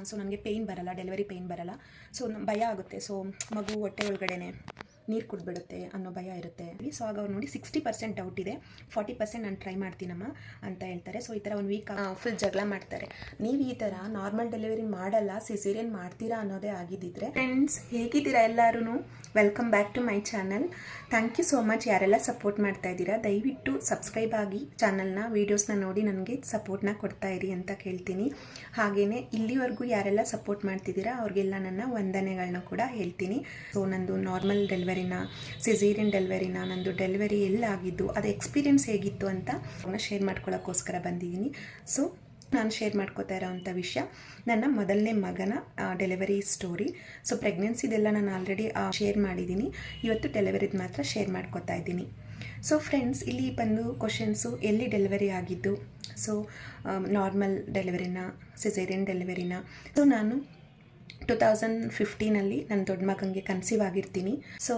So ನನಗೆ pain ಬರಲ್ಲ, delivery pain ಬರಲ್ಲ. ಸೊ ಭಯ ಆಗುತ್ತೆ. ಸೊ ಮಗು ಹೊಟ್ಟೆ ಒಳಗಡೆನೆ ನೀರು ಕುಡಿದ್ಬಿಡುತ್ತೆ ಅನ್ನೋ ಭಯ ಇರುತ್ತೆ. ಸೊ ಆಗ ಅವ್ರು ನೋಡಿ 60% ಡೌಟ್ ಇದೆ, 40% ನಾನು ಟ್ರೈ ಮಾಡ್ತೀನಮ್ಮ ಅಂತ ಹೇಳ್ತಾರೆ. ಸೊ ಈ ಥರ ಒಂದು ವೀಕ್ ಫುಲ್ ಜಗಳ ಮಾಡ್ತಾರೆ. ನೀವು ಈ ಥರ ನಾರ್ಮಲ್ ಡೆಲಿವರಿ ಮಾಡಲ್ಲ, ಸಿಸೇರಿಯನ್ ಮಾಡ್ತೀರಾ ಅನ್ನೋದೇ ಆಗಿದ್ದಿದ್ರೆ. ಫ್ರೆಂಡ್ಸ್, ಹೇಗಿದ್ದೀರಾ ಎಲ್ಲರೂ? Welcome back to my channel. Thank you so much ಯಾರೆಲ್ಲ ಸಪೋರ್ಟ್ ಮಾಡ್ತಾ ಇದ್ದೀರಾ. ದಯವಿಟ್ಟು ಸಬ್ಸ್ಕ್ರೈಬ್ ಆಗಿ ಚಾನಲ್ನ, ವೀಡಿಯೋಸ್ನ ನೋಡಿ ನನಗೆ ಸಪೋರ್ಟ್ನ ಕೊಡ್ತಾ ಇರಿ ಅಂತ ಕೇಳ್ತೀನಿ. ಹಾಗೆಯೇ ಇಲ್ಲಿವರೆಗೂ ಯಾರೆಲ್ಲ ಸಪೋರ್ಟ್ ಮಾಡ್ತಿದ್ದೀರಾ ಅವ್ರಿಗೆಲ್ಲ ನನ್ನ ವಂದನೆಗಳನ್ನ ಕೂಡ ಹೇಳ್ತೀನಿ. ಸೊ ನಂದು ನಾರ್ಮಲ್ ಡೆಲಿವರಿನ, ಸಿಸೇರಿಯನ್ ಡೆಲಿವರಿನ, ನಂದು ಡೆಲಿವರಿ ಎಲ್ಲಾಗಿದ್ದು ಅದು ಎಕ್ಸ್ಪೀರಿಯೆನ್ಸ್ ಹೇಗಿತ್ತು ಅಂತ ಶೇರ್ ಮಾಡ್ಕೊಳ್ಳೋಕ್ಕೋಸ್ಕರ ಬಂದಿದ್ದೀನಿ. ಸೊ ನಾನು ಶೇರ್ ಮಾಡ್ಕೋತಾ ಇರೋವಂಥ ವಿಷಯ ನನ್ನ ಮೊದಲನೇ ಮಗನ ಡೆಲಿವರಿ ಸ್ಟೋರಿ. ಸೊ ಪ್ರೆಗ್ನೆನ್ಸಿದೆಲ್ಲ ನಾನು ಆಲ್ರೆಡಿ ಶೇರ್ ಮಾಡಿದ್ದೀನಿ. ಇವತ್ತು ಡೆಲಿವರಿದು ಮಾತ್ರ ಶೇರ್ ಮಾಡ್ಕೋತಾ ಇದ್ದೀನಿ. ಸೊ ಫ್ರೆಂಡ್ಸ್, ಇಲ್ಲಿ ಬಂದು ಕ್ವಶನ್ಸು, ಎಲ್ಲಿ ಡೆಲಿವರಿ ಆಗಿದ್ದು, ಸೊ ನಾರ್ಮಲ್ ಡೆಲಿವರಿನ, ಸಿಸೇರಿಯನ್ ಡೆಲಿವರಿನ. ಸೊ ನಾನು 2015 ನನ್ನ ದೊಡ್ಡ ಮಗನಿಗೆ ಕನ್ಸೀವ್ ಆಗಿರ್ತೀನಿ. ಸೊ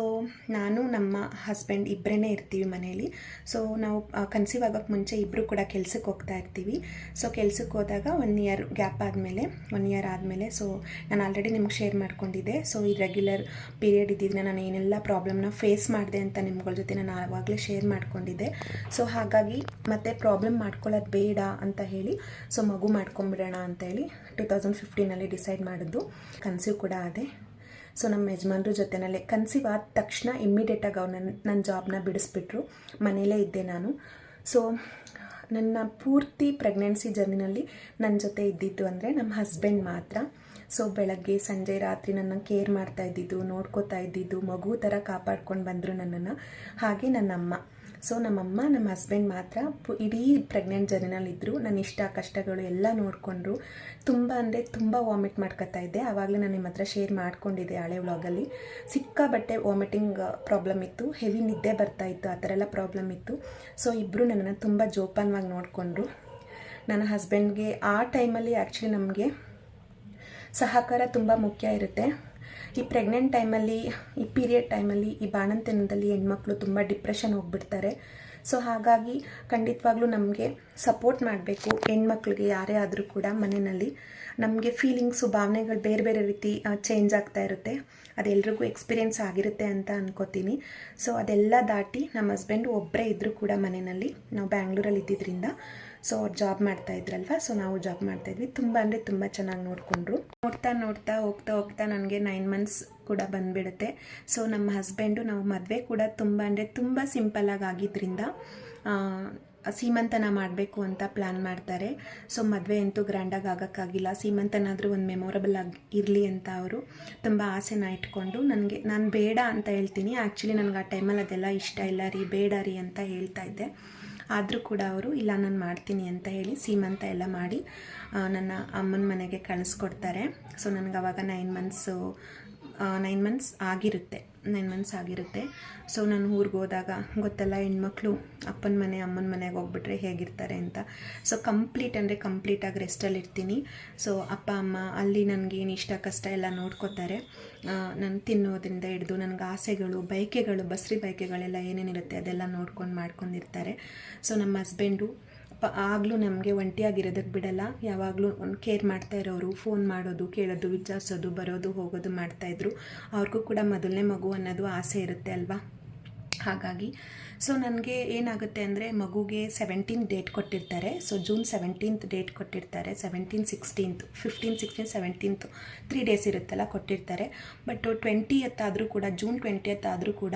ನಾನು ನಮ್ಮ ಹಸ್ಬೆಂಡ್ ಇಬ್ಬರೇ ಇರ್ತೀವಿ ಮನೆಯಲ್ಲಿ. ಸೊ ನಾವು ಕನ್ಸೀವ್ ಆಗೋಕ್ಕೆ ಮುಂಚೆ ಇಬ್ಬರು ಕೂಡ ಕೆಲ್ಸಕ್ಕೆ ಹೋಗ್ತಾ ಇರ್ತೀವಿ. ಸೊ ಕೆಲ್ಸಕ್ಕೆ ಹೋದಾಗ 1 ಇಯರ್ ಗ್ಯಾಪ್ ಆದಮೇಲೆ, 1 ಇಯರ್ ಆದಮೇಲೆ, ಸೊ ನಾನು ಆಲ್ರೆಡಿ ನಿಮ್ಗೆ ಶೇರ್ ಮಾಡ್ಕೊಂಡಿದ್ದೆ. ಸೊ ಈ ರೆಗ್ಯುಲರ್ ಪೀರಿಯಡ್ ಇದ್ದಿದ್ದನ್ನ ನಾನು ಏನೆಲ್ಲ ಪ್ರಾಬ್ಲಮ್ನ ಫೇಸ್ ಮಾಡಿದೆ ಅಂತ ನಿಮ್ಗಳ ಜೊತೆ ನಾನು ಆವಾಗಲೇ ಶೇರ್ ಮಾಡ್ಕೊಂಡಿದ್ದೆ. ಸೊ ಹಾಗಾಗಿ ಮತ್ತೆ ಪ್ರಾಬ್ಲಮ್ ಮಾಡ್ಕೊಳ್ಳೋದು ಬೇಡ ಅಂತ ಹೇಳಿ ಸೊ ಮಗು ಮಾಡ್ಕೊಂಬಿಡೋಣ ಅಂತ ಹೇಳಿ 2015 ಡಿಸೈಡ್ ಮಾಡಿದ್ದು. ಕನ್ಸೀವ್ ಕೂಡ ಆದೆ. ಸೊ ನಮ್ಮ ಯಜಮಾನ್ರ ಜೊತೆನಲ್ಲೇ ಕನ್ಸೀವ್ ಆದ ತಕ್ಷಣ ಇಮ್ಮಿಡಿಯೇಟಾಗಿ ಅವ್ರು ನನ್ನ ಜಾಬ್ನ ಬಿಡಿಸ್ಬಿಟ್ರು. ಮನೆಯಲ್ಲೇ ಇದ್ದೆ ನಾನು. ಸೊ ನನ್ನ ಪೂರ್ತಿ ಪ್ರೆಗ್ನೆನ್ಸಿ ಜರ್ನಿನಲ್ಲಿ ನನ್ನ ಜೊತೆ ಇದ್ದಿದ್ದು ಅಂದರೆ ನಮ್ಮ ಹಸ್ಬೆಂಡ್ ಮಾತ್ರ. ಸೊ ಬೆಳಗ್ಗೆ ಸಂಜೆ ರಾತ್ರಿ ನನ್ನ ಕೇರ್ ಮಾಡ್ತಾ ಇದ್ದಿದ್ದು, ನೋಡ್ಕೋತಾ ಇದ್ದಿದ್ದು, ಮಗು ಥರ ಕಾಪಾಡ್ಕೊಂಡು ಬಂದರು ನನ್ನನ್ನು. ಹಾಗೆ ನನ್ನಮ್ಮ. ಸೊ ನಮ್ಮಮ್ಮ, ನಮ್ಮ ಹಸ್ಬೆಂಡ್ ಮಾತ್ರ ಇಡೀ ಪ್ರೆಗ್ನೆಂಟ್ ಜರ್ನಿನಲ್ಲಿದ್ದರು. ನನ್ನ ಇಷ್ಟ ಕಷ್ಟಗಳು ಎಲ್ಲ ನೋಡಿಕೊಂಡ್ರು. ತುಂಬ ಅಂದರೆ ತುಂಬ ವಾಮಿಟ್ ಮಾಡ್ಕೊತಾ ಇದ್ದೆ. ಆವಾಗಲೇ ನಾನು ನಿಮ್ಮ ಹತ್ರ ಶೇರ್ ಮಾಡ್ಕೊಂಡಿದ್ದೆ ಹಳೆ ವ್ಲಾಗಲ್ಲಿ. ಸಿಕ್ಕಾಬಟ್ಟೆ ವಾಮಿಟಿಂಗ್ ಪ್ರಾಬ್ಲಮ್ ಇತ್ತು, ಹೆವಿ ನಿದ್ದೆ ಬರ್ತಾಯಿತ್ತು, ಆ ಥರ ಎಲ್ಲ ಪ್ರಾಬ್ಲಮ್ ಇತ್ತು. ಸೊ ಇಬ್ಬರು ನನ್ನನ್ನು ತುಂಬ ಜೋಪಾನವಾಗಿ ನೋಡಿಕೊಂಡ್ರು. ನನ್ನ ಹಸ್ಬೆಂಡ್ಗೆ ಆ ಟೈಮಲ್ಲಿ ಆ್ಯಕ್ಚುಲಿ ನಮಗೆ ಸಹಕಾರ ತುಂಬ ಮುಖ್ಯ ಇರುತ್ತೆ. ಈ ಪ್ರೆಗ್ನೆಂಟ್ ಟೈಮಲ್ಲಿ, ಈ ಪೀರಿಯಡ್ ಟೈಮಲ್ಲಿ, ಈ ಬಾಣಂತನದಲ್ಲಿ ಹೆಣ್ಮಕ್ಳು ತುಂಬ ಡಿಪ್ರೆಷನ್ ಹೋಗ್ಬಿಡ್ತಾರೆ. ಸೊ ಹಾಗಾಗಿ ಖಂಡಿತವಾಗ್ಲೂ ನಮಗೆ ಸಪೋರ್ಟ್ ಮಾಡಬೇಕು. ಹೆಣ್ಮಕ್ಳಿಗೆ ಯಾರೇ ಆದರೂ ಕೂಡ ಮನೆಯಲ್ಲಿ ನಮಗೆ ಫೀಲಿಂಗ್ಸು, ಭಾವನೆಗಳು ಬೇರೆ ಬೇರೆ ರೀತಿ ಚೇಂಜ್ ಆಗ್ತಾ ಇರುತ್ತೆ. ಅದೆಲ್ರಿಗೂ ಎಕ್ಸ್ಪೀರಿಯೆನ್ಸ್ ಆಗಿರುತ್ತೆ ಅಂತ ಅನ್ಕೋತೀನಿ. ಸೊ ಅದೆಲ್ಲ ದಾಟಿ ನಮ್ಮ ಹಸ್ಬೆಂಡ್ ಒಬ್ಬರೇ ಇದ್ದರೂ ಕೂಡ ಮನೆಯಲ್ಲಿ, ನಾವು ಬ್ಯಾಂಗ್ಳೂರಲ್ಲಿ ಇದ್ದಿದ್ದರಿಂದ ಸೊ ಅವ್ರು ಜಾಬ್ ಮಾಡ್ತಾ ಇದ್ರಲ್ವ, ಸೊ ನಾವು ಜಾಬ್ ಮಾಡ್ತಾಯಿದ್ವಿ. ತುಂಬ ಅಂದರೆ ತುಂಬ ಚೆನ್ನಾಗಿ ನೋಡಿಕೊಂಡ್ರು. ನೋಡ್ತಾ ಹೋಗ್ತಾ ನನಗೆ 9 ಮಂತ್ಸ್ ಕೂಡ ಬಂದುಬಿಡುತ್ತೆ. ಸೊ ನಮ್ಮ ಹಸ್ಬೆಂಡು, ನಾವು ಮದುವೆ ಕೂಡ ತುಂಬ ಅಂದರೆ ತುಂಬ ಸಿಂಪಲ್ಲಾಗಿ ಆಗಿದ್ದರಿಂದ ಸೀಮಂತನ ಮಾಡಬೇಕು ಅಂತ ಪ್ಲ್ಯಾನ್ ಮಾಡ್ತಾರೆ. ಸೊ ಮದುವೆ ಅಂತೂ ಗ್ರ್ಯಾಂಡಾಗಿ ಆಗೋಕ್ಕಾಗಿಲ್ಲ, ಸೀಮಂತನಾದರೂ ಒಂದು ಮೆಮೊರಬಲ್ ಆಗಿ ಇರಲಿ ಅಂತ ಅವರು ತುಂಬ ಆಸೆನ ಇಟ್ಕೊಂಡು ನಾನು ಬೇಡ ಅಂತ ಹೇಳ್ತೀನಿ. ಆ್ಯಕ್ಚುಲಿ ನನಗೆ ಆ ಟೈಮಲ್ಲಿ ಅದೆಲ್ಲ ಇಷ್ಟ ಇಲ್ಲ ರೀ, ಬೇಡ ರೀ ಅಂತ ಹೇಳ್ತಾ ಇದ್ದೆ. ಆದರೂ ಕೂಡ ಅವರು ಇಲ್ಲ, ನಾನು ಮಾಡ್ತೀನಿ ಅಂತ ಹೇಳಿ ಸೀಮಂತ ಎಲ್ಲ ಮಾಡಿ ನನ್ನ ಅಮ್ಮನ ಮನೆಗೆ ಕಳಿಸ್ಕೊಡ್ತಾರೆ. ಸೊ ನನಗೆ ಅವಾಗ 9 ಮಂತ್ಸ್ ಆಗಿರುತ್ತೆ. ಸೊ ನಾನು ಊರಿಗೆ ಹೋದಾಗ ಗೊತ್ತಲ್ಲ, ಹೆಣ್ಮಕ್ಳು ಅಪ್ಪನ ಮನೆ ಅಮ್ಮನ ಮನೆಗೆ ಹೋಗ್ಬಿಟ್ರೆ ಹೇಗಿರ್ತಾರೆ ಅಂತ. ಸೊ ಕಂಪ್ಲೀಟಾಗಿ ರೆಸ್ಟಲ್ಲಿ ಇರ್ತೀನಿ. ಸೊ ಅಪ್ಪ ಅಮ್ಮ ಅಲ್ಲಿ ನನಗೇನು ಇಷ್ಟ ಕಷ್ಟ ಎಲ್ಲ ನೋಡ್ಕೋತಾರೆ. ನಾನು ತಿನ್ನೋದ್ರಿಂದ ಹಿಡಿದು ನನಗೆ ಆಸೆಗಳು, ಬಯಕೆಗಳು, ಬಯಕೆಗಳೆಲ್ಲ ಏನೇನಿರುತ್ತೆ ಅದೆಲ್ಲ ಮಾಡ್ಕೊಂಡಿರ್ತಾರೆ. ಸೊ ನಮ್ಮ ಹಸ್ಬೆಂಡು ಆಗಲೂ ನಮಗೆ ಒಂಟಿಯಾಗಿರೋದಕ್ಕೆ ಬಿಡಲ್ಲ, ಯಾವಾಗಲೂ ಒಂದು ಕೇರ್ ಮಾಡ್ತಾ ಇರೋರು, ಫೋನ್ ಮಾಡೋದು, ಕೇಳೋದು, ವಿಚಾರಿಸೋದು, ಬರೋದು ಹೋಗೋದು ಮಾಡ್ತಾಯಿದ್ರು. ಅವ್ರಿಗೂ ಕೂಡ ಮೊದಲನೇ ಮಗು ಅನ್ನೋದು ಆಸೆ ಇರುತ್ತೆ ಅಲ್ವಾ. ಹಾಗಾಗಿ ಸೊ ನನಗೆ ಏನಾಗುತ್ತೆ ಅಂದರೆ, ಮಗುಗೆ 17 ಡೇಟ್ ಕೊಟ್ಟಿರ್ತಾರೆ. ಸೊ ಜೂನ್ 17 ಡೇಟ್ ಕೊಟ್ಟಿರ್ತಾರೆ. 17, 16, 15, 16, 17 3 ಡೇಸ್ ಇರುತ್ತಲ್ಲ ಕೊಟ್ಟಿರ್ತಾರೆ. ಬಟ್ 20th ಆದರೂ ಕೂಡ, ಜೂನ್ 20th ಆದರೂ ಕೂಡ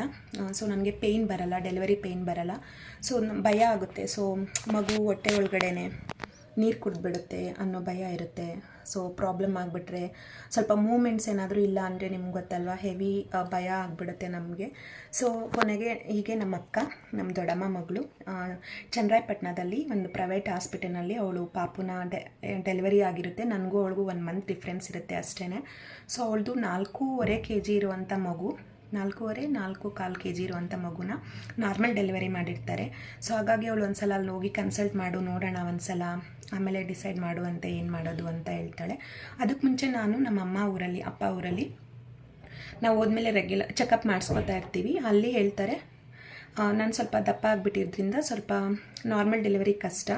ಸೊ ನನಗೆ ಪೇಯ್ನ್ ಬರಲ್ಲ, ಡೆಲಿವರಿ ಪೇಯ್ನ್ ಬರಲ್ಲ. ಸೊ ಭಯ ಆಗುತ್ತೆ. ಸೊ ಮಗು ಹೊಟ್ಟೆ ಒಳಗಡೆನೆ ನೀರು ಕುಡಿದ್ಬಿಡುತ್ತೆ ಅನ್ನೋ ಭಯ ಇರುತ್ತೆ. ಸೊ ಪ್ರಾಬ್ಲಮ್ ಆಗಿಬಿಟ್ರೆ, ಸ್ವಲ್ಪ ಮೂಮೆಂಟ್ಸ್ ಏನಾದರೂ ಇಲ್ಲ ಅಂದರೆ ನಿಮ್ಗೆ ಗೊತ್ತಲ್ವ, ಹೆವಿ ಭಯ ಆಗಿಬಿಡುತ್ತೆ ನಮಗೆ. ಸೊ ಕೊನೆಗೆ ಹೀಗೆ ನಮ್ಮ ಅಕ್ಕ, ನಮ್ಮ ದೊಡ್ಡಮ್ಮ ಮಗಳು ಚನ್ನರಾಯಪಟ್ಟಣದಲ್ಲಿ ಒಂದು ಪ್ರೈವೇಟ್ ಹಾಸ್ಪಿಟಲ್ನಲ್ಲಿ ಅವಳು ಪಾಪುನ ಡೆಲಿವರಿ ಆಗಿರುತ್ತೆ. ನನಗೂ ಅವಳಿಗೂ 1 ಮಂತ್ ಡಿಫ್ರೆನ್ಸ್ ಇರುತ್ತೆ ಅಷ್ಟೇ. ಸೊ ಅವಳದು 4.5 kg ಇರುವಂಥ ಮಗು, 4.25 kg ಇರುವಂಥ ಮಗುನ ನಾರ್ಮಲ್ ಡೆಲಿವರಿ ಮಾಡಿರ್ತಾರೆ. ಸೊ ಹಾಗಾಗಿ ಅವಳು ಒಂದ್ಸಲ ಅಲ್ಲಿ ಹೋಗಿ ಕನ್ಸಲ್ಟ್ ಮಾಡು, ನೋಡೋಣ ಒಂದ್ಸಲ, ಆಮೇಲೆ ಡಿಸೈಡ್ ಮಾಡು ಅಂತ ಏನು ಮಾಡೋದು ಅಂತ ಹೇಳ್ತಾಳೆ. ಅದಕ್ಕೆ ಮುಂಚೆ ನಾನು ನಮ್ಮ ಅಪ್ಪ ಊರಲ್ಲಿ ನಾವು ಹೋದ್ಮೇಲೆ ರೆಗ್ಯುಲರ್ ಚೆಕಪ್ ಮಾಡಿಸ್ಕೊತಾ ಇರ್ತೀವಿ. ಅಲ್ಲಿ ಹೇಳ್ತಾರೆ ನಾನು ಸ್ವಲ್ಪ ದಪ್ಪ ಆಗಿಬಿಟ್ಟಿದ್ರಿಂದ ಸ್ವಲ್ಪ ನಾರ್ಮಲ್ ಡೆಲಿವರಿ ಕಷ್ಟ,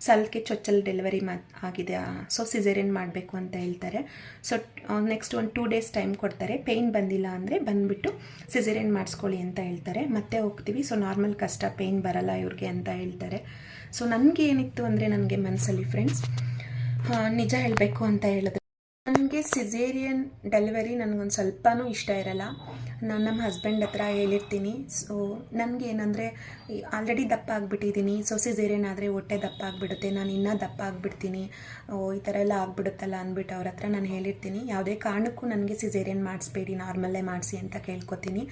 ಸಲ್ಕೆ ಚೊಚ್ಚಲ್ ಡೆಲಿವರಿ ಆಗಿದೆ. ಸೊ ಸಿಸೇರಿಯನ್ ಮಾಡಬೇಕು ಅಂತ ಹೇಳ್ತಾರೆ. ಸೊ ನೆಕ್ಸ್ಟ್ ಒಂದು 2 ಡೇಸ್ ಟೈಮ್ ಕೊಡ್ತಾರೆ. ಪೇಯ್ನ್ ಬಂದಿಲ್ಲ ಅಂದರೆ ಬಂದುಬಿಟ್ಟು ಸಿಸೇರಿಯನ್ ಮಾಡಿಸ್ಕೊಳ್ಳಿ ಅಂತ ಹೇಳ್ತಾರೆ. ಮತ್ತೆ ಹೋಗ್ತೀವಿ. ಸೊ ನಾರ್ಮಲ್ ಕಷ್ಟ, ಪೇಯ್ನ್ ಬರಲ್ಲ ಇವ್ರಿಗೆ ಅಂತ ಹೇಳ್ತಾರೆ. ಸೊ ನನಗೆ ಏನಿತ್ತು ಅಂದರೆ ನನಗೆ ಮನಸ್ಸಲ್ಲಿ ಫ್ರೆಂಡ್ಸ್ ನಿಜ ಹೇಳಬೇಕು ಅಂತ ಹೇಳಿದ್ರೆ, ನನಗೆ ಸಿಸೇರಿಯನ್ ಡೆಲಿವರಿ ನನಗೊಂದು ಸ್ವಲ್ಪನೂ ಇಷ್ಟ ಇರಲ್ಲ. ನಾನು ನಮ್ಮ ಹಸ್ಬೆಂಡ್ ಹತ್ರ ಹೇಳಿರ್ತೀನಿ. ಸೊ ನನಗೆ ಏನಂದರೆ ಆಲ್ರೆಡಿ ದಪ್ಪ ಆಗಿಬಿಟ್ಟಿದ್ದೀನಿ. ಸೊ ಸಿಸೇರಿಯನ್ ಆದರೆ ಹೊಟ್ಟೆ ದಪ್ಪ ಆಗಿಬಿಡುತ್ತೆ, ನಾನು ಇನ್ನೂ ದಪ್ಪ ಆಗಿಬಿಡ್ತೀನಿ, ಈ ಥರ ಎಲ್ಲ ಆಗಿಬಿಡುತ್ತಲ್ಲ ಅಂದ್ಬಿಟ್ಟು ಅವ್ರ ಹತ್ರ ನಾನು ಹೇಳಿರ್ತೀನಿ. ಯಾವುದೇ ಕಾರಣಕ್ಕೂ ನನಗೆ ಸಿಸೇರಿಯನ್ ಮಾಡಿಸ್ಬೇಡಿ, ನಾರ್ಮಲ್ಲೇ ಮಾಡಿಸಿ ಅಂತ ಕೇಳ್ಕೊತೀನಿ.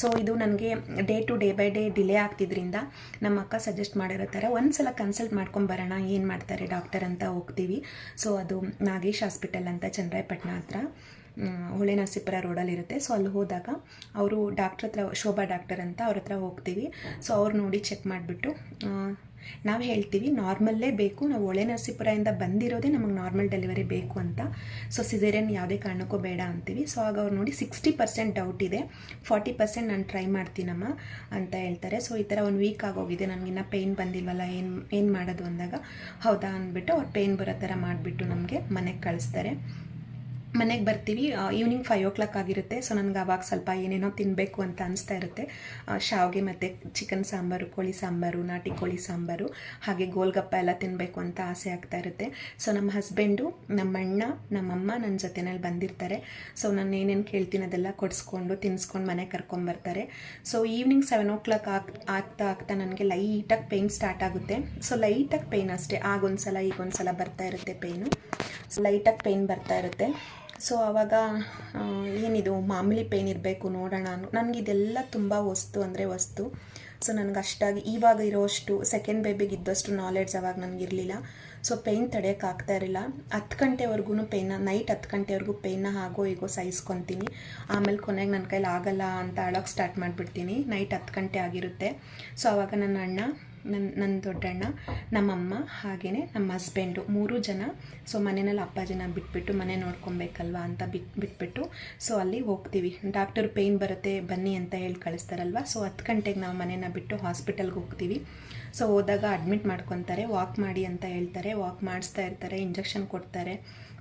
ಸೊ ಇದು ನನಗೆ ಡೇ ಬೈ ಡೇ ಡಿಲೇ ಆಗ್ತಿದ್ರಿಂದ ನಮ್ಮ ಅಕ್ಕ ಸಜೆಸ್ಟ್ ಮಾಡಿರೋ ಥರ ಒಂದು ಸಲ ಕನ್ಸಲ್ಟ್ ಮಾಡ್ಕೊಂಬರೋಣ, ಏನು ಮಾಡ್ತಾರೆ ಡಾಕ್ಟರ್ ಅಂತ ಹೋಗ್ತೀವಿ. ಸೊ ಅದು ನಾಗೇಶ್ ಹಾಸ್ಪಿಟಲ್ ಅಂತ ಚನ್ನರಾಯಪಟ್ಟಣ ಹತ್ರ, ಹೊಳೆ ನರಸೀಪುರ ರೋಡಲ್ಲಿರುತ್ತೆ. ಸೊ ಅಲ್ಲಿ ಹೋದಾಗ ಅವರು ಡಾಕ್ಟ್ರ್ ಹತ್ರ, ಶೋಭಾ ಡಾಕ್ಟರ್ ಅಂತ, ಅವ್ರ ಹತ್ರ ಹೋಗ್ತೀವಿ. ಸೊ ಅವ್ರು ನೋಡಿ ಚೆಕ್ ಮಾಡಿಬಿಟ್ಟು ನಾವು ಹೇಳ್ತೀವಿ ನಾರ್ಮಲ್ಲೇ ಬೇಕು, ನಾವು ಹೊಳೆ ನರಸೀಪುರದಿಂದ ಬಂದಿರೋದೇ ನಮಗೆ ನಾರ್ಮಲ್ ಡೆಲಿವರಿ ಬೇಕು ಅಂತ. ಸೊ ಸಿಸೇರಿಯನ್ ಯಾವುದೇ ಕಾರಣಕ್ಕೂ ಬೇಡ ಅಂತೀವಿ. ಸೊ ಆಗ ಅವ್ರು ನೋಡಿ 60% ಡೌಟ್ ಇದೆ, 40% ನಾನು ಟ್ರೈ ಮಾಡ್ತೀನಮ್ಮ ಅಂತ ಹೇಳ್ತಾರೆ. ಸೊ ಈ ಥರ 1 ವೀಕ್ ಆಗೋಗಿದೆ, ನನಗಿನ್ನ ಪೇಯ್ನ್ ಬಂದಿಲ್ವಲ್ಲ, ಏನು ಮಾಡೋದು ಅಂದಾಗ ಹೌದಾ ಅಂದ್ಬಿಟ್ಟು ಅವ್ರು ಪೇಯ್ನ್ ಬರೋ ಥರ ಮಾಡಿಬಿಟ್ಟು ನಮಗೆ ಮನೆಗೆ ಕಳಿಸ್ತಾರೆ. ಮನೆಗೆ ಬರ್ತೀವಿ. ಈವ್ನಿಂಗ್ 5 o'clock ಆಗಿರುತ್ತೆ. ಸೊ ನನಗೆ ಆವಾಗ ಸ್ವಲ್ಪ ಏನೇನೋ ತಿನ್ನಬೇಕು ಅಂತ ಅನಿಸ್ತಾ ಇರುತ್ತೆ. ಶಾವಿಗೆ ಮತ್ತು ಚಿಕನ್ ಸಾಂಬಾರು, ಕೋಳಿ ಸಾಂಬಾರು, ನಾಟಿ ಕೋಳಿ ಸಾಂಬಾರು, ಹಾಗೆ ಗೋಲ್ಗಪ್ಪ ಎಲ್ಲ ತಿನ್ನಬೇಕು ಅಂತ ಆಸೆ ಆಗ್ತಾ ಇರುತ್ತೆ. ಸೊ ನಮ್ಮ ಹಸ್ಬೆಂಡು, ನಮ್ಮ ಅಣ್ಣ, ನಮ್ಮಮ್ಮ ನನ್ನ ಜೊತೆನಲ್ಲಿ ಬಂದಿರ್ತಾರೆ. ಸೊ ನಾನು ಏನೇನು ಕೇಳ್ತೀನಿ ಅದೆಲ್ಲ ಕೊಡಿಸ್ಕೊಂಡು ತಿನ್ನಿಸ್ಕೊಂಡು ಮನೆಗೆ ಕರ್ಕೊಂಬರ್ತಾರೆ. ಸೊ ಈವ್ನಿಂಗ್ 7 o'clock ಆಗ್ತಾ ನನಗೆ ಲೈಟಾಗಿ ಪೇಯ್ನ್ ಸ್ಟಾರ್ಟ್ ಆಗುತ್ತೆ. ಸೊ ಲೈಟಾಗಿ ಪೇಯ್ನ್ ಅಷ್ಟೇ, ಆಗೊಂದ್ಸಲ ಈಗೊಂದ್ಸಲ ಬರ್ತಾ ಇರುತ್ತೆ ಪೇಯ್ನು. ಸೊ ಲೈಟಾಗಿ ಪೇಯ್ನ್ ಬರ್ತಾ ಇರುತ್ತೆ. ಸೊ ಆವಾಗ ಏನಿದು ಮಾಮೂಲಿ ಪೇಯ್ನ್ ಇರಬೇಕು ನೋಡೋಣ, ನನಗಿದೆಲ್ಲ ತುಂಬ ವಸ್ತು. ಸೊ ನನಗೆ ಅಷ್ಟಾಗಿ ಇವಾಗ ಇರೋಷ್ಟು ಸೆಕೆಂಡ್ ಬೇಬಿಗೆ ಇದ್ದಷ್ಟು ನಾಲೆಡ್ಜ್ ಅವಾಗ ನನಗಿರಲಿಲ್ಲ. ಸೊ ಪೇಯ್ನ್ ತಡೆಯೋಕ್ಕಾಗ್ತಾ ಇರಲಿಲ್ಲ. 10 ಗಂಟೆವರೆಗೂ ಪೇಯ್ನ, ನೈಟ್ 10 ಗಂಟೆವರೆಗೂ ಪೇಯ್ನ ಹಾಗೋ ಹೀಗೋ ಸಹಿಸ್ಕೊತೀನಿ. ಆಮೇಲೆ ಕೊನೆಗೆ ನನ್ನ ಕೈಲಿ ಆಗಲ್ಲ ಅಂತ ಅಳೋಕ್ಕೆ ಸ್ಟಾರ್ಟ್ ಮಾಡಿಬಿಡ್ತೀನಿ. ನೈಟ್ 10 ಗಂಟೆ ಆಗಿರುತ್ತೆ. ಸೊ ಆವಾಗ ನನ್ನ ಅಣ್ಣ, ನನ್ನ ದೊಡ್ಡಣ್ಣ, ನಮ್ಮಮ್ಮ, ಹಾಗೆಯೇ ನಮ್ಮ ಹಸ್ಬೆಂಡು, 3 ಜನ. ಸೊ ಮನೆಯಲ್ಲಿ ಅಪ್ಪಾಜಿನ ಬಿಟ್ಬಿಟ್ಟು ಮನೆ ನೋಡ್ಕೊಬೇಕಲ್ವ ಅಂತ ಬಿಟ್ಬಿಟ್ಟು ಸೊ ಅಲ್ಲಿ ಹೋಗ್ತೀವಿ. ಡಾಕ್ಟರ್ ಪೇಯ್ನ್ ಬರುತ್ತೆ ಬನ್ನಿ ಅಂತ ಹೇಳಿ ಕಳಿಸ್ತಾರಲ್ವ. ಸೊ 10 ಗಂಟೆಗೆ ನಾವು ಮನೇನ ಬಿಟ್ಟು ಹಾಸ್ಪಿಟಲ್ಗೆ ಹೋಗ್ತೀವಿ. ಸೊ ಹೋದಾಗ ಅಡ್ಮಿಟ್ ಮಾಡ್ಕೊತಾರೆ, ವಾಕ್ ಮಾಡಿ ಅಂತ ಹೇಳ್ತಾರೆ. ವಾಕ್ ಮಾಡಿಸ್ತಾ ಇರ್ತಾರೆ, ಇಂಜೆಕ್ಷನ್ ಕೊಡ್ತಾರೆ.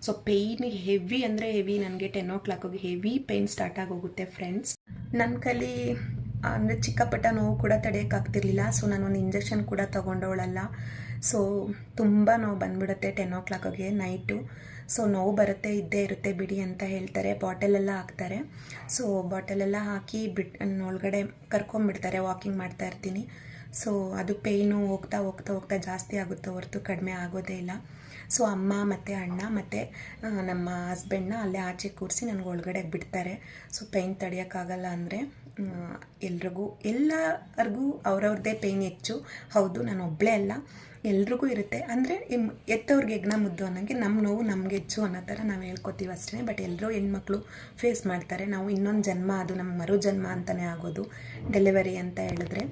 ಸೊ ಪೇಯ್ನ್ ಹೆವಿ ಅಂದರೆ ಹೆವಿ, ನನಗೆ 10 o'clock ಹೆವಿ ಪೇಯ್ನ್ ಸ್ಟಾರ್ಟ್ ಆಗೋಗುತ್ತೆ ಫ್ರೆಂಡ್ಸ್. ನನ್ನ ಕೈಲಿ ಅಂದರೆ ಚಿಕ್ಕಪುಟ್ಟ ನೋವು ಕೂಡ ತಡೆಯೋಕ್ಕಾಗ್ತಿರ್ಲಿಲ್ಲ. ಸೊ ನಾನೊಂದು ಇಂಜೆಕ್ಷನ್ ಕೂಡ ತೊಗೊಂಡವಳಲ್ಲ. ಸೊ ತುಂಬ ನೋವು ಬಂದ್ಬಿಡುತ್ತೆ 10 o'clock ನೈಟು. ಸೊ ನೋವು ಬರುತ್ತೆ, ಇದ್ದೇ ಇರುತ್ತೆ ಬಿಡಿ ಅಂತ ಹೇಳ್ತಾರೆ. ಬಾಟಲೆಲ್ಲ ಹಾಕ್ತಾರೆ. ಸೊ ಬಾಟಲೆಲ್ಲ ಹಾಕಿ ಒಳಗಡೆ ಕರ್ಕೊಂಬಿಡ್ತಾರೆ. ವಾಕಿಂಗ್ ಮಾಡ್ತಾ ಇರ್ತೀನಿ. ಸೊ ಅದು ಪೇಯ್ನು ಹೋಗ್ತಾ ಜಾಸ್ತಿ ಆಗುತ್ತೆ ಹೊರತು ಕಡಿಮೆ ಆಗೋದೇ ಇಲ್ಲ. ಸೊ ಅಮ್ಮ ಮತ್ತು ಅಣ್ಣ ಮತ್ತು ನಮ್ಮ ಹಸ್ಬೆಂಡ್ನ ಅಲ್ಲೇ ಆಚೆ ಕೂರಿಸಿ ನನಗೆ ಒಳಗಡೆ ಬಿಡ್ತಾರೆ. ಸೊ ಪೇಯ್ನ್ ತಡೆಯೋಕ್ಕಾಗಲ್ಲ ಅಂದರೆ ಎಲ್ಲರಿಗೂ ಅವ್ರವ್ರದ್ದೇ ಪೇಯ್ನ್ ಹೆಚ್ಚು. ಹೌದು, ನಾನು ಒಬ್ಬಳೇ ಅಲ್ಲ, ಎಲ್ರಿಗೂ ಇರುತ್ತೆ. ಅಂದರೆ ಎತ್ತವ್ರಿಗೆ ಹೆಗ್ಣ ಮುದ್ದು ಅನ್ನೋಂಗೆ ನಮ್ಮ ನೋವು ನಮಗೆ ಹೆಚ್ಚು ಅನ್ನೋ ಥರ ನಾವು ಹೇಳ್ಕೊತೀವಿ ಅಷ್ಟೇ. ಬಟ್ ಎಲ್ಲರೂ ಹೆಣ್ಮಕ್ಳು ಫೇಸ್ ಮಾಡ್ತಾರೆ. ನಾವು ಇನ್ನೊಂದು ಜನ್ಮ, ಅದು ನಮ್ಮ ಮರು ಜನ್ಮ ಅಂತಲೇ ಆಗೋದು ಡೆಲಿವರಿ ಅಂತ ಹೇಳಿದ್ರೆ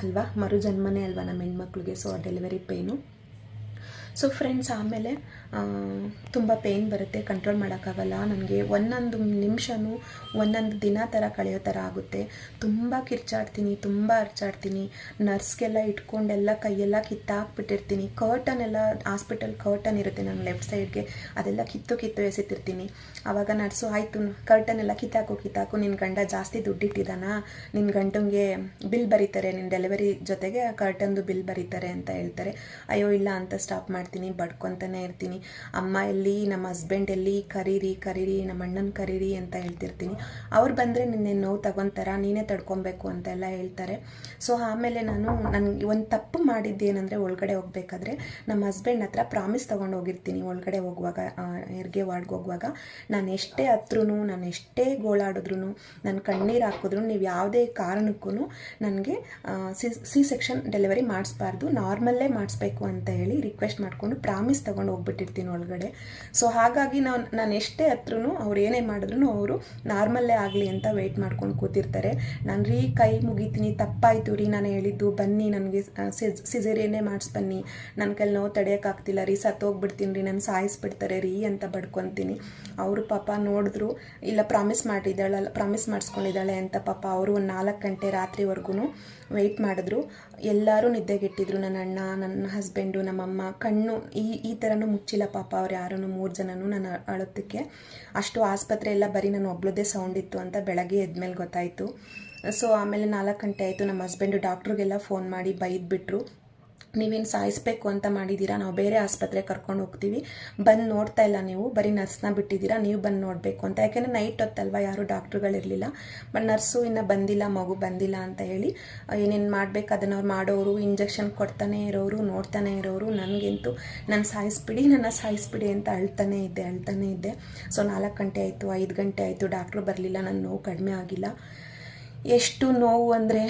ಅಲ್ವಾ, ಮರು ಜನ್ಮನೇ ಅಲ್ವಾ ನಮ್ಮ ಹೆಣ್ಮಕ್ಳಿಗೆ. So delivery pain. So friends ಆಮೇಲೆ ತುಂಬ ಪೇಯ್ನ್ ಬರುತ್ತೆ, ಕಂಟ್ರೋಲ್ ಮಾಡೋಕ್ಕಾಗಲ್ಲ. ನನಗೆ ಒಂದೊಂದು ನಿಮಿಷವೂ ಒಂದೊಂದು ದಿನ ಥರ ಕಳೆಯೋ ಥರ ಆಗುತ್ತೆ. ತುಂಬ ಕಿರ್ಚಾಡ್ತೀನಿ, ತುಂಬ ಅರ್ಚಾಡ್ತೀನಿ. ನರ್ಸ್ಗೆಲ್ಲ ಇಟ್ಕೊಂಡೆಲ್ಲ ಕೈಯೆಲ್ಲ ಕಿತ್ತಾಕ್ಬಿಟ್ಟಿರ್ತೀನಿ. ಕರ್ಟನ್ ಎಲ್ಲ, ಹಾಸ್ಪಿಟಲ್ ಕರ್ಟನ್ ಇರುತ್ತೆ ನನ್ನ ಲೆಫ್ಟ್ ಸೈಡ್ಗೆ, ಅದೆಲ್ಲ ಕಿತ್ತು ಎಸಿತಿರ್ತೀನಿ. ಆವಾಗ ನರ್ಸು ಆಯಿತು ಕರ್ಟನ್ ಎಲ್ಲ ಕಿತ್ತಾಕು, ನಿನ್ನ ಗಂಡ ಜಾಸ್ತಿ ದುಡ್ಡಿಟ್ಟಿದ್ದಾನ, ನಿನ್ನ ಗಂಡಂಗೆ ಬಿಲ್ ಬರೀತಾರೆ, ನಿನ್ನ ಡೆಲಿವರಿ ಜೊತೆಗೆ ಕರ್ಟನ್ದು ಬಿಲ್ ಬರೀತಾರೆ ಅಂತ ಹೇಳ್ತಾರೆ. ಅಯ್ಯೋ ಇಲ್ಲ ಅಂತ ಸ್ಟಾಪ್ ಮಾಡ್ತೀನಿ, ಬಡ್ಕೊತಾನೆ ಇರ್ತೀನಿ. ಅಮ್ಮ ಎಲ್ಲಿ, ನಮ್ಮ ಹಸ್ಬೆಂಡ್ ಎಲ್ಲಿ, ಕರೀರಿ, ನಮ್ಮ ಅಣ್ಣನ ಕರೀರಿ ಅಂತ ಹೇಳ್ತಿರ್ತೀನಿ. ಅವ್ರು ಬಂದರೆ ನಿನ್ನೆ ನೋವು ತಗೊತಾರ, ನೀನೇ ತಡ್ಕೊಬೇಕು ಅಂತೆಲ್ಲ ಹೇಳ್ತಾರೆ. ಸೊ ಆಮೇಲೆ ನನಗೆ ಒಂದು ತಪ್ಪು ಮಾಡಿದ್ದೇನೆಂದರೆ, ಒಳಗಡೆ ಹೋಗ್ಬೇಕಾದ್ರೆ ನಮ್ಮ ಹಸ್ಬೆಂಡ್ ಹತ್ರ ಪ್ರಾಮಿಸ್ ತೊಗೊಂಡು ಹೋಗಿರ್ತೀನಿ. ಒಳಗಡೆ ಹೋಗುವಾಗ, ಹೆರಿಗೆ ವಾರ್ಡ್ಗೆ ಹೋಗುವಾಗ, ನಾನು ಎಷ್ಟೇ ಹತ್ರೂ, ನಾನು ಎಷ್ಟೇ ಗೋಳಾಡಿದ್ರು, ನನ್ನ ಕಣ್ಣೀರು ಹಾಕಿದ್ರು, ನೀವು ಯಾವುದೇ ಕಾರಣಕ್ಕೂ ನನಗೆ ಸಿ ಸೆಕ್ಷನ್ ಡೆಲಿವರಿ ಮಾಡಿಸ್ಬಾರ್ದು, ನಾರ್ಮಲ್ಲೇ ಮಾಡಿಸ್ಬೇಕು ಅಂತ ಹೇಳಿ ರಿಕ್ವೆಸ್ಟ್ ಮಾಡಿಕೊಂಡು ಪ್ರಾಮಿಸ್ ತೊಗೊಂಡು ಹೋಗ್ಬಿಟ್ಟಿರ್ತೀನಿ ಒಳಗಡೆ. ಸೊ ಹಾಗಾಗಿ ನಾನು ಎಷ್ಟೇ ಹತ್ರೂ, ಅವ್ರು ಏನೇ ಮಾಡಿದ್ರು ಅವರು ನಾರ್ಮಲ್ಲೇ ಆಗಲಿ ಅಂತ ವೆಯ್ಟ್ ಮಾಡ್ಕೊಂಡು ಕೂತಿರ್ತಾರೆ. ನಾನು ಕೈ ಮುಗಿತೀನಿ, ತಪ್ಪಾಯಿತು ನಾನು ಹೇಳಿದ್ದು, ಬನ್ನಿ ನನಗೆ ಸಿಸೇರಿಯನ್ನೇ ಮಾಡಿಸ್ಬನ್ನಿ, ನನ್ನ ಕೈಲಿ ನೋವು ತಡೆಯೋಕ್ಕಾಗ್ತಿಲ್ಲ ಸತ್ತೋಗ್ಬಿಡ್ತೀನಿ ನನ್ನ ಸಾಯಿಸ್ಬಿಡ್ತಾರೆ ಅಂತ ಬಡ್ಕೊತೀನಿ. ಅವರು ಪಾಪ ನೋಡಿದ್ರು, ಇಲ್ಲ ಪ್ರಾಮಿಸ್ ಮಾಡಿಸ್ಕೊಂಡಿದ್ದಾಳೆ ಅಂತ ಪಾಪ ಅವರು ಒಂದು 4 ಗಂಟೆ ರಾತ್ರಿವರೆಗೂ ವೆಯ್ಟ್ ಮಾಡಿದ್ರು. ಎಲ್ಲರೂ ನಿದ್ದೆಗೆಟ್ಟಿದ್ರು. ನನ್ನ ಅಣ್ಣ, ನನ್ನ ಹಸ್ಬೆಂಡು, ನಮ್ಮಮ್ಮ. ಕಣ್ಣು ಈ ಥರನೂ ಮುಚ್ಚಿಲ್ಲ ಪಾಪ ಅವ್ರು ಯಾರೂ 3 ಜನನೂ ನಾನು ಅಳೋದಕ್ಕೆ. ಅಷ್ಟು ಆಸ್ಪತ್ರೆ ಎಲ್ಲ ಬರೀ ನಾನು ಒಬ್ಳದೇ ಸೌಂಡ್ ಇತ್ತು ಅಂತ ಬೆಳಗ್ಗೆ ಎದ್ಮೇಲೆ ಗೊತ್ತಾಯಿತು. ಸೊ ಆಮೇಲೆ 4 ಗಂಟೆ ಆಯಿತು. ನಮ್ಮ ಹಸ್ಬೆಂಡು ಡಾಕ್ಟ್ರಿಗೆಲ್ಲ ಫೋನ್ ಮಾಡಿ ಬೈದ್ಬಿಟ್ರು. ನೀವೇನು ಸಾಯಿಸ್ಬೇಕು ಅಂತ ಮಾಡಿದ್ದೀರಾ, ನಾವು ಬೇರೆ ಆಸ್ಪತ್ರೆ ಕರ್ಕೊಂಡು ಹೋಗ್ತೀವಿ, ಬಂದು ನೋಡ್ತಾ ಇಲ್ಲ, ನೀವು ಬರೀ ನರ್ಸ್ನ ಬಿಟ್ಟಿದ್ದೀರಾ, ನೀವು ಬಂದು ನೋಡಬೇಕು ಅಂತ. ಯಾಕೆಂದರೆ ನೈಟ್ ಹೊತ್ತಲ್ವ, ಯಾರೂ ಡಾಕ್ಟ್ರುಗಳಿರಲಿಲ್ಲ. ಬಟ್ ನರ್ಸು ಇನ್ನೂ ಬಂದಿಲ್ಲ, ಮಗು ಬಂದಿಲ್ಲ ಅಂತ ಹೇಳಿ ಏನೇನು ಮಾಡಬೇಕು ಅದನ್ನು ಅವ್ರು ಮಾಡೋರು, ಇಂಜೆಕ್ಷನ್ ಕೊಡ್ತಾನೆ ಇರೋರು, ನೋಡ್ತಾನೆ ಇರೋರು. ನನಗಂತೂ ನನ್ನ ಸಾಯಿಸ್ಬಿಡಿ ಅಂತ ಅಳ್ತಾನೆ ಇದ್ದೆ. ಸೊ 4 ಗಂಟೆ ಆಯಿತು, 5 ಗಂಟೆ ಆಯಿತು, ಡಾಕ್ಟ್ರು ಬರಲಿಲ್ಲ, ನನ್ನ ನೋವು ಕಡಿಮೆ ಆಗಿಲ್ಲ. ಎಷ್ಟು ನೋವು ಅಂದರೆ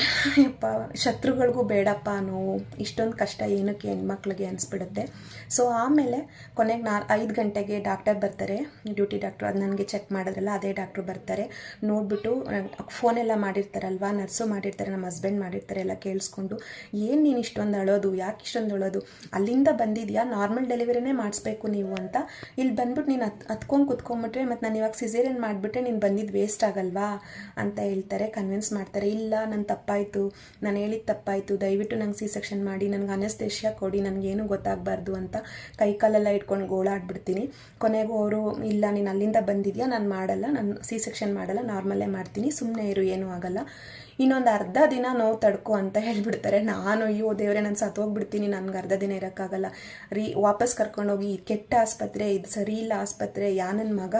ಯಪ್ಪ, ಶತ್ರುಗಳಿಗೂ ಬೇಡಪ್ಪ ನೋವು, ಇಷ್ಟೊಂದು ಕಷ್ಟ ಏನಕ್ಕೆ ಹೆಣ್ಮಕ್ಳಿಗೆ ಅನಿಸ್ಬಿಡುತ್ತೆ. ಸೊ ಆಮೇಲೆ ಕೊನೆಗೆ 5 ಗಂಟೆಗೆ ಡಾಕ್ಟರ್ ಬರ್ತಾರೆ, ಡ್ಯೂಟಿ ಡಾಕ್ಟ್ರು. ಅದು ನನಗೆ ಚೆಕ್ ಮಾಡಿದ್ರಲ್ಲ ಅದೇ ಡಾಕ್ಟ್ರು ಬರ್ತಾರೆ. ನೋಡಿಬಿಟ್ಟು ಫೋನೆಲ್ಲ ಮಾಡಿರ್ತಾರಲ್ವ, ನರ್ಸು ಮಾಡಿರ್ತಾರೆ, ನಮ್ಮ ಹಸ್ಬೆಂಡ್ ಮಾಡಿರ್ತಾರೆ, ಎಲ್ಲ ಕೇಳಿಸ್ಕೊಂಡು, ಏನು ನೀನು ಇಷ್ಟೊಂದು ಅಳೋದು, ಯಾಕೆ ಇಷ್ಟೊಂದು ಅಳೋದು, ಅಲ್ಲಿಂದ ಬಂದಿದೆಯಾ, ನಾರ್ಮಲ್ ಡೆಲಿವರಿನೇ ಮಾಡಿಸ್ಬೇಕು ನೀವು ಅಂತ. ಇಲ್ಲಿ ಬಂದ್ಬಿಟ್ಟು ನೀನು ಹತ್ಕೊಂಡು ಕುತ್ಕೊಂಡ್ಬಿಟ್ರೆ ಮತ್ತು ನಾನು ಇವಾಗ ಸಿಸೇರಿಯನ್ ಮಾಡಿಬಿಟ್ರೆ ನೀನು ಬಂದಿದ್ದು ವೇಸ್ಟ್ ಆಗಲ್ವಾ ಅಂತ ಹೇಳ್ತಾರೆ, ಕನ್ವಿನ್ಸ್ ಮಾಡ್ತಾರೆ. ಇಲ್ಲ, ನನ್ನ ತಪ್ಪಾಯಿತು, ನಾನು ಹೇಳಿದ ತಪ್ಪಾಯಿತು, ದಯವಿಟ್ಟು ನಂಗೆ ಸಿ ಸೆಕ್ಷನ್ ಮಾಡಿ, ನನಗೆ ಅನೆಸ್ತೇಷಿಯಾ ಕೊಡಿ, ನನಗೇನು ಗೊತ್ತಾಗಬಾರ್ದು ಅಂತ ಕೈ ಕಾಲೆಲ್ಲ ಇಟ್ಕೊಂಡು ಗೋಳಾಡ್ಬಿಡ್ತೀನಿ. ಕೊನೆಗೂ ಅವರು, ಇಲ್ಲ ನೀನು ಅಲ್ಲಿಂದ ಬಂದಿದ್ಯಾ, ನಾನು ಮಾಡಲ್ಲ, ನಾನು ಸಿ ಸೆಕ್ಷನ್ ಮಾಡಲ್ಲ, ನಾರ್ಮಲ್ಲೇ ಮಾಡ್ತೀನಿ, ಸುಮ್ಮನೆ ಇರು, ಏನೂ ಆಗಲ್ಲ, ಇನ್ನೊಂದು ಅರ್ಧ ದಿನ ನೋವು ತಡ್ಕೊ ಅಂತ ಹೇಳಿಬಿಡ್ತಾರೆ. ನಾನು ಅಯ್ಯೋ ದೇವರೇ, ನಾನು ಸತ್ತೋಗ್ಬಿಡ್ತೀನಿ, ನನಗೆ ಅರ್ಧ ದಿನ ಇರೋಕ್ಕಾಗಲ್ಲ, ವಾಪಸ್ ಕರ್ಕೊಂಡೋಗಿ, ಕೆಟ್ಟ ಆಸ್ಪತ್ರೆ, ಇದು ಸರಿ ಇಲ್ಲ ಆಸ್ಪತ್ರೆ, ನನ್ನ ಮಗ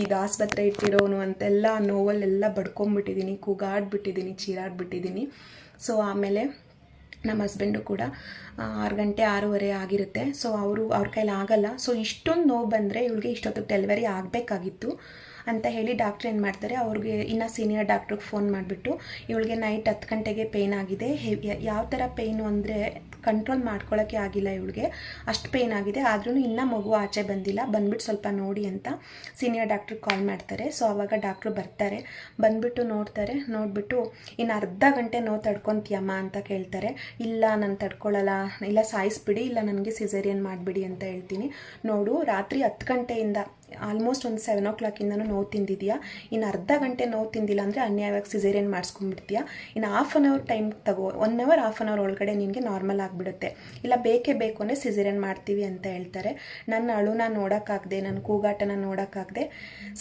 ಈಗ ಆಸ್ಪತ್ರೆ ಇಟ್ಟಿರೋನು ಅಂತೆಲ್ಲ ನೋವಲ್ಲೆಲ್ಲ ಬಡ್ಕೊಂಬಿಟ್ಟಿದ್ದೀನಿ, ಕೂಗಾಡ್ಬಿಟ್ಟಿದ್ದೀನಿ, ಚೀರಾಡ್ಬಿಟ್ಟಿದ್ದೀನಿ. ಸೊ ಆಮೇಲೆ ನಮ್ಮ ಹಸ್ಬೆಂಡು ಕೂಡ 6 ಗಂಟೆ 6:15 ಆಗಿರುತ್ತೆ. ಸೊ ಅವ್ರ ಕೈಲಿ ಆಗಲ್ಲ. ಸೊ ಇಷ್ಟೊಂದು ನೋವು ಬಂದರೆ ಇವಳಿಗೆ ಇಷ್ಟೊತ್ತಿಗೆ ಡೆಲಿವರಿ ಆಗಬೇಕಾಗಿತ್ತು ಅಂತ ಹೇಳಿ ಡಾಕ್ಟ್ರ್ ಏನು ಮಾಡ್ತಾರೆ, ಅವ್ರಿಗೆ ಇನ್ನೂ ಸೀನಿಯರ್ ಡಾಕ್ಟ್ರಿಗೆ ಫೋನ್ ಮಾಡಿಬಿಟ್ಟು, ಇವಳಿಗೆ ನೈಟ್ 10 ಗಂಟೆಗೆ ಪೇಯ್ನ್ ಆಗಿದೆ, ಯಾವ ಥರ ಪೇಯ್ನು ಅಂದರೆ ಕಂಟ್ರೋಲ್ ಮಾಡ್ಕೊಳ್ಳೋಕ್ಕೆ ಆಗಿಲ್ಲ ಇವಳಿಗೆ, ಅಷ್ಟು ಪೇಯ್ನ್ ಆಗಿದೆ, ಆದ್ರೂ ಇನ್ನೂ ಮಗು ಆಚೆ ಬಂದಿಲ್ಲ, ಬಂದ್ಬಿಟ್ಟು ಸ್ವಲ್ಪ ನೋಡಿ ಅಂತ ಸೀನಿಯರ್ ಡಾಕ್ಟ್ರಿಗೆ ಕಾಲ್ ಮಾಡ್ತಾರೆ. ಸೊ ಆವಾಗ ಡಾಕ್ಟ್ರು ಬರ್ತಾರೆ, ಬಂದುಬಿಟ್ಟು ನೋಡಿಬಿಟ್ಟು ಇನ್ನು ಅರ್ಧ ಗಂಟೆ ನೋವು ತಡ್ಕೊತೀಯಮ್ಮ ಅಂತ ಕೇಳ್ತಾರೆ. ಇಲ್ಲ, ನಾನು ತಡ್ಕೊಳ್ಳಲ್ಲ, ಇಲ್ಲ ಸಾಯಿಸ್ಬಿಡಿ, ಇಲ್ಲ ನನಗೆ ಸಿಸೇರಿಯನ್ ಮಾಡಿಬಿಡಿ ಅಂತ ಹೇಳ್ತೀನಿ. ನೋಡು, ರಾತ್ರಿ 10 ಗಂಟೆಯಿಂದ ಆಲ್ಮೋಸ್ಟ್ ಒಂದು 7 o'clock ನೋವು ತಿಂದಿದೆಯಾ, ಇನ್ನು ಅರ್ಧ ಗಂಟೆ ನೋವು ತಿಂದಿಲ್ಲ ಅಂದರೆ ಅನ್ಯಾಯವಾಗಿ ಸಿಸೇರಿಯನ್ ಮಾಡಿಸ್ಕೊಂಡ್ಬಿಡ್ತೀಯಾ, ಇನ್ನು ½ an hour ಟೈಮ್ ತಗೋ, 1 hour ½ an hour ಒಳಗಡೆ ನಿನಗೆ ನಾರ್ಮಲ್ ಆಗಿಬಿಡುತ್ತೆ, ಇಲ್ಲ ಬೇಕೇ ಬೇಕು ಅಂದರೆ ಸಿಸೇರಿಯನ್ ಮಾಡ್ತೀವಿ ಅಂತ ಹೇಳ್ತಾರೆ. ನನ್ನ ಅಳುನ ನೋಡೋಕ್ಕಾಗದೆ, ನನ್ನ ಕೂಗಾಟನ ನೋಡೋಕ್ಕಾಗದೆ,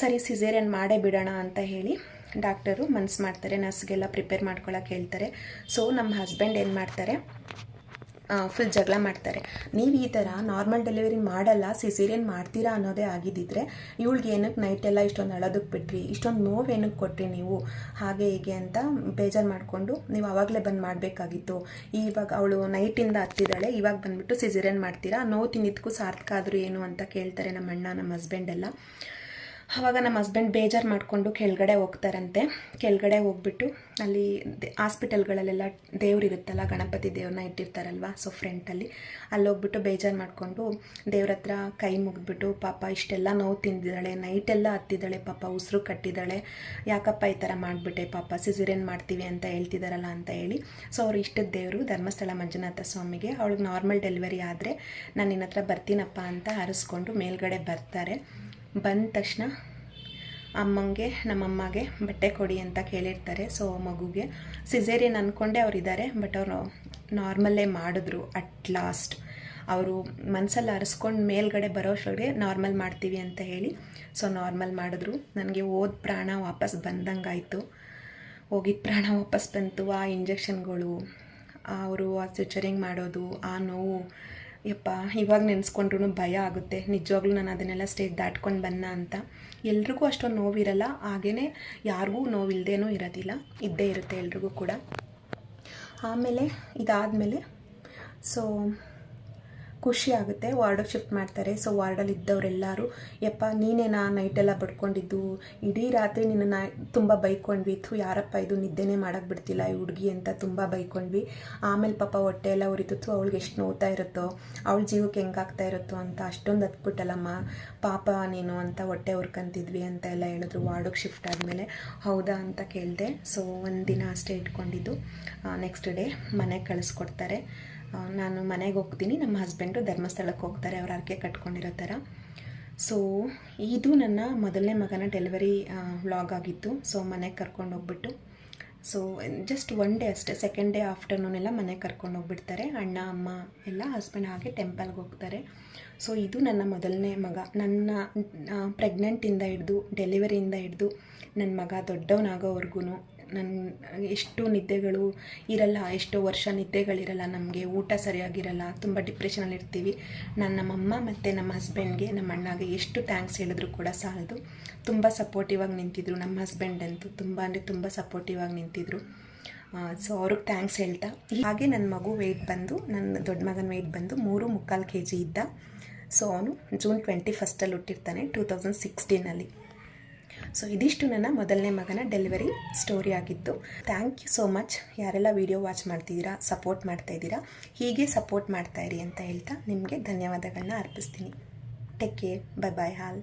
ಸರಿ ಸಿಸೇರಿಯನ್ ಮಾಡೇ ಬಿಡೋಣ ಅಂತ ಹೇಳಿ ಡಾಕ್ಟರು ಮನ್ಸು ಮಾಡ್ತಾರೆ, ನರ್ಸ್ಗೆಲ್ಲ ಪ್ರಿಪೇರ್ ಮಾಡ್ಕೊಳಕ್ಕೆ ಹೇಳ್ತಾರೆ. ಸೊ ನಮ್ಮ ಹಸ್ಬೆಂಡ್ ಏನು ಮಾಡ್ತಾರೆ, ಫುಲ್ ಜಗಳ ಮಾಡ್ತಾರೆ. ನೀವು ಈ ಥರ ನಾರ್ಮಲ್ ಡೆಲಿವರಿ ಮಾಡಲ್ಲ, ಸಿಸೇರಿಯನ್ ಮಾಡ್ತೀರಾ ಅನ್ನೋದೇ ಆಗಿದ್ದಿದ್ರೆ ಇವಳಿಗೆ ಏನಕ್ಕೆ ನೈಟೆಲ್ಲ ಇಷ್ಟೊಂದು ಅಳೋದಕ್ಕೆ ಬಿಟ್ರಿ, ಇಷ್ಟೊಂದು ನೋವು ಏನಕ್ಕೆ ಕೊಟ್ರಿ ನೀವು, ಹಾಗೆ ಹೀಗೆ ಅಂತ ಬೇಜಾರು ಮಾಡಿಕೊಂಡು ನೀವು ಆವಾಗಲೇ ಬಂದು ಮಾಡಬೇಕಾಗಿತ್ತು. ಇವಾಗ ಅವಳು ನೈಟಿಂದ ಹತ್ತಿದ್ದಾಳೆ, ಇವಾಗ ಬಂದುಬಿಟ್ಟು ಸಿಸೇರಿಯನ್ ಮಾಡ್ತೀರಾ, ನೋವು ತಿಂದಿದ್ದಕ್ಕೂ ಸಾರ್ಥಕ ಆದರೂ ಏನು ಅಂತ ಕೇಳ್ತಾರೆ ನಮ್ಮ ಅಣ್ಣ, ನಮ್ಮ ಹಸ್ಬೆಂಡೆಲ್ಲ. ಆವಾಗ ನಮ್ಮ ಹಸ್ಬೆಂಡ್ ಬೇಜಾರು ಮಾಡಿಕೊಂಡು ಕೆಳಗಡೆ ಹೋಗ್ತಾರಂತೆ. ಕೆಳಗಡೆ ಹೋಗ್ಬಿಟ್ಟು ಅಲ್ಲಿ ಹಾಸ್ಪಿಟಲ್ಗಳಲ್ಲೆಲ್ಲ ದೇವ್ರಿರುತ್ತಲ್ಲ, ಗಣಪತಿ ದೇವ್ರನ್ನ ಇಟ್ಟಿರ್ತಾರಲ್ವ, ಸೊ ಫ್ರಂಟಲ್ಲಿ ಅಲ್ಲಿ ಹೋಗ್ಬಿಟ್ಟು ಬೇಜಾರು ಮಾಡಿಕೊಂಡು ದೇವ್ರ ಹತ್ರ ಕೈ ಮುಗಿದ್ಬಿಟ್ಟು, ಪಾಪ ಇಷ್ಟೆಲ್ಲ ನೋವು ತಿಂದಿದ್ದಾಳೆ, ನೈಟೆಲ್ಲ ಹತ್ತಿದ್ದಾಳೆ, ಪಾಪ ಉಸಿರು ಕಟ್ಟಿದ್ದಾಳೆ, ಯಾಕಪ್ಪ ಈ ಥರ ಮಾಡಿಬಿಟ್ಟೆ, ಪಾಪ ಸಿಸೇರಿಯನ್ ಮಾಡ್ತೀವಿ ಅಂತ ಹೇಳ್ತಿದ್ದಾರಲ್ಲ ಅಂತ ಹೇಳಿ. ಸೊ ಅವ್ರು ಇಷ್ಟದ ದೇವರು ಧರ್ಮಸ್ಥಳ ಮಂಜುನಾಥ ಸ್ವಾಮಿಗೆ, ಅವಳಿಗೆ ನಾರ್ಮಲ್ ಡೆಲಿವರಿ ಆದರೆ ನಾನು ನಿನ್ನ ಹತ್ರ ಬರ್ತೀನಪ್ಪ ಅಂತ ಹರಿಸ್ಕೊಂಡು ಮೇಲ್ಗಡೆ ಬರ್ತಾರೆ. ಬಂದ ತಕ್ಷಣ ಅಮ್ಮಂಗೆ, ನಮ್ಮಮ್ಮಗೆ ಬಟ್ಟೆ ಕೊಡಿ ಅಂತ ಕೇಳಿರ್ತಾರೆ. ಸೊ ಮಗುಗೆ ಸಿಸೇರಿಯನ್ ಅಂದ್ಕೊಂಡೆ ಅವರಿದ್ದಾರೆ, ಬಟ್ ಅವರು ನಾರ್ಮಲ್ಲೇ ಮಾಡಿದ್ರು. ಅಟ್ ಲಾಸ್ಟ್ ಅವರು ಮನಸ್ಸಲ್ಲಿ ಅರಿಸ್ಕೊಂಡು ಮೇಲ್ಗಡೆ ಬರೋಷ್ಟೊಳಗೆ ನಾರ್ಮಲ್ ಮಾಡ್ತೀವಿ ಅಂತ ಹೇಳಿ ಸೊ ನಾರ್ಮಲ್ ಮಾಡಿದ್ರು. ನನಗೆ ಹೋದ ಪ್ರಾಣ ವಾಪಸ್ ಬಂದಂಗಾಯಿತು, ಹೋಗಿದ್ದ ಪ್ರಾಣ ವಾಪಸ್ ಬಂತು. ಆ ಇಂಜೆಕ್ಷನ್ಗಳು, ಅವರು ಆ ಸಿಚರಿಂಗ್ ಮಾಡೋದು, ಆ ನೋವು, ಯಪ್ಪ ಇವಾಗ ನೆನೆಸ್ಕೊಂಡ್ರೂ ಭಯ ಆಗುತ್ತೆ. ನಿಜವಾಗ್ಲೂ ನಾನು ಅದನ್ನೆಲ್ಲ ಸ್ಟೇಜ್ ದಾಟ್ಕೊಂಡು ಬನ್ನ ಅಂತ. ಎಲ್ರಿಗೂ ಅಷ್ಟೊಂದು ನೋವಿರಲ್ಲ, ಹಾಗೇ ಯಾರಿಗೂ ನೋವಿಲ್ಲದೇನೂ ಇರೋದಿಲ್ಲ, ಇದ್ದೇ ಇರುತ್ತೆ ಎಲ್ರಿಗೂ ಕೂಡ. ಆಮೇಲೆ ಇದಾದಮೇಲೆ ಸೊ ಖುಷಿ ಆಗುತ್ತೆ, ವಾರ್ಡಿಗೆ ಶಿಫ್ಟ್ ಮಾಡ್ತಾರೆ. ಸೊ ವಾರ್ಡಲ್ಲಿ ಇದ್ದವರೆಲ್ಲರೂ, ಯಪ್ಪ ನೀನೇನಾ ನೈಟೆಲ್ಲ ಬಡ್ಕೊಂಡಿದ್ದು, ಇಡೀ ರಾತ್ರಿ ನಿನ್ನನ್ನು ತುಂಬ ಬೈಕೊಂಡ್ವಿ, ಯಾರಪ್ಪ ಇದು ನಿದ್ದೆನೇ ಮಾಡೋಕ್ಕೆ ಬಿಡ್ತಿಲ್ಲ ಈ ಹುಡುಗಿ ಅಂತ ತುಂಬ ಬೈಕೊಂಡ್ವಿ. ಆಮೇಲೆ ಪಾಪ ಹೊಟ್ಟೆ ಎಲ್ಲ ಉರಿತಿತ್ತು, ಅವಳಿಗೆ ಎಷ್ಟು ನೋವ್ತಾ ಇರುತ್ತೋ, ಅವಳ ಜೀವಕ್ಕೆ ಹೆಂಗಾಗ್ತಾ ಇರುತ್ತೋ ಅಂತ ಅಷ್ಟೊಂದು ಹತ್ಬಿಟ್ಟಲ್ಲಮ್ಮ ಪಾಪ ನೀನು ಅಂತ ಹೊಟ್ಟೆ ಹುರ್ಕಂತಿದ್ವಿ ಅಂತ ಎಲ್ಲ ಹೇಳಿದ್ರು. ವಾರ್ಡಿಗೆ ಶಿಫ್ಟ್ ಆದಮೇಲೆ ಹೌದಾ ಅಂತ ಕೇಳಿದೆ. ಸೊ ಒಂದಿನ ಅಷ್ಟೇ ಇಟ್ಕೊಂಡಿದ್ದು, ನೆಕ್ಸ್ಟ್ ಡೇ ಮನೆಗೆ ಕಳಿಸ್ಕೊಡ್ತಾರೆ. ನಾನು ಮನೆಗೆ ಹೋಗ್ತೀನಿ, ನಮ್ಮ ಹಸ್ಬೆಂಡು ಧರ್ಮಸ್ಥಳಕ್ಕೆ ಹೋಗ್ತಾರೆ, ಅವ್ರ ಹರಕೆ ಕಟ್ಕೊಂಡಿರೋ ಥರ. ಸೊ ಇದು ನನ್ನ ಮೊದಲನೇ ಮಗನ ಡೆಲಿವರಿ ವ್ಲಾಗ್ ಆಗಿತ್ತು. ಸೊ ಮನೆಗೆ ಕರ್ಕೊಂಡು ಹೋಗ್ಬಿಟ್ಟು ಸೊ ಜಸ್ಟ್ ಒನ್ ಡೇ ಅಷ್ಟೇ, ಸೆಕೆಂಡ್ ಡೇ ಆಫ್ಟರ್ನೂನ್ ಎಲ್ಲ ಮನೆಗೆ ಕರ್ಕೊಂಡು ಹೋಗ್ಬಿಡ್ತಾರೆ. ಅಣ್ಣ ಅಮ್ಮ ಎಲ್ಲ ಹಸ್ಬೆಂಡ್ ಹಾಗೆ ಟೆಂಪಲ್ಗೆ ಹೋಗ್ತಾರೆ. ಸೊ ಇದು ನನ್ನ ಮೊದಲನೇ ಮಗ. ನನ್ನ ಪ್ರೆಗ್ನೆಂಟಿಂದ ಹಿಡ್ದು ಡೆಲಿವರಿಯಿಂದ ಹಿಡ್ದು ನನ್ನ ಮಗ ದೊಡ್ಡವನಾಗೋವರೆಗೂ ಎಷ್ಟು ನಿದ್ದೆಗಳು ಇರಲ್ಲ, ಎಷ್ಟೋ ವರ್ಷ ನಿದ್ದೆಗಳಿರಲ್ಲ, ನಮಗೆ ಊಟ ಸರಿಯಾಗಿರಲ್ಲ, ತುಂಬ ಡಿಪ್ರೆಷನಲ್ಲಿ ಇರ್ತೀವಿ. ನಾನು ನಮ್ಮಮ್ಮ ಮತ್ತು ನಮ್ಮ ಹಸ್ಬೆಂಡ್ಗೆ, ನಮ್ಮ ಅಣ್ಣಗೆ ಎಷ್ಟು ಥ್ಯಾಂಕ್ಸ್ ಹೇಳಿದ್ರು ಕೂಡ ಸಾಲದು. ತುಂಬ ಸಪೋರ್ಟಿವ್ ಆಗಿ ನಿಂತಿದ್ರು. ನಮ್ಮ ಹಸ್ಬೆಂಡ್ ಅಂತೂ ತುಂಬ ಅಂದರೆ ತುಂಬ ಸಪೋರ್ಟಿವ್ ಆಗಿ ನಿಂತಿದ್ರು. ಸೊ ಅವ್ರಿಗೆ ಥ್ಯಾಂಕ್ಸ್ ಹೇಳ್ತಾ, ಹಾಗೆ ನನ್ನ ಮಗು ವೆಯ್ಟ್ ಬಂದು, ನನ್ನ ದೊಡ್ಡ ಮಗನ ವೆಯ್ಟ್ ಬಂದು 3.25 kg ಇದ್ದ. ಸೊ ಅವನು ಜೂನ್ 21 ಹುಟ್ಟಿರ್ತಾನೆ 2016. ಸೊ ಇದಿಷ್ಟು ನನ್ನ ಮೊದಲನೇ ಮಗನ ಡೆಲಿವರಿ ಸ್ಟೋರಿ ಆಗಿತ್ತು. ಥ್ಯಾಂಕ್ ಯು ಸೋ ಮಚ್ ಯಾರೆಲ್ಲ ವಿಡಿಯೋ ವಾಚ್ ಮಾಡ್ತಿದ್ದೀರಾ, ಸಪೋರ್ಟ್ ಮಾಡ್ತಾಯಿದ್ದೀರಾ. ಹೀಗೆ ಸಪೋರ್ಟ್ ಮಾಡ್ತಾಯಿರಿ ಅಂತ ಹೇಳ್ತಾ ನಿಮಗೆ ಧನ್ಯವಾದಗಳನ್ನ ಅರ್ಪಿಸ್ತೀನಿ. Take care, bye bye all.